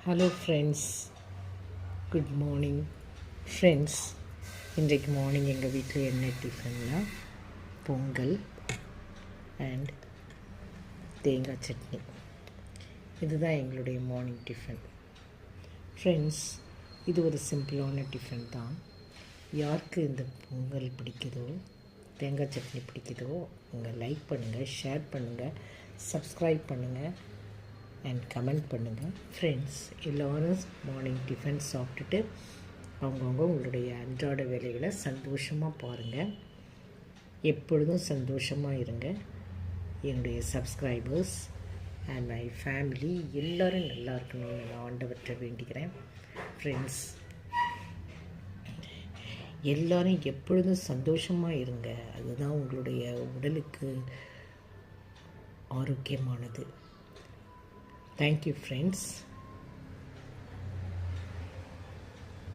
Hello friends, good morning friends. இன்றைக்கு morning எங்கள் வீட்டில் என்ன டிஃபன்னா பொங்கல் அண்ட் தேங்காய் சட்னி. இதுதான் எங்களுடைய மார்னிங் டிஃபன். ஃப்ரெண்ட்ஸ், இது ஒரு சிம்பிளான டிஃபன் தான். யாருக்கு இந்த பொங்கல் பிடிக்குதோ, தேங்காய் சட்னி பிடிக்குதோ அவங்க லைக் பண்ணுங்கள், ஷேர் பண்ணுங்கள், சப்ஸ்கிரைப் பண்ணுங்கள் அண்ட் கமெண்ட் பண்ணுங்கள். ஃப்ரெண்ட்ஸ், எல்லோரும் மார்னிங் டிஃபன் சாப்பிட்டுட்டு அவங்கவுங்க உங்களுடைய அன்றாட வேலைகளை சந்தோஷமாக பாருங்கள். எப்பொழுதும் சந்தோஷமாக இருங்க. என்னுடைய சப்ஸ்கிரைபர்ஸ் அண்ட் மை ஃபேமிலி எல்லோரும் நல்லா இருக்கணும்னு நான் ஆண்டவற்றை வேண்டிக்கிறேன். ஃப்ரெண்ட்ஸ், எல்லோரும் எப்பொழுதும் சந்தோஷமாக இருங்க. அதுதான் உங்களுடைய உடலுக்கு ஆரோக்கியமானது. Thank you, friends.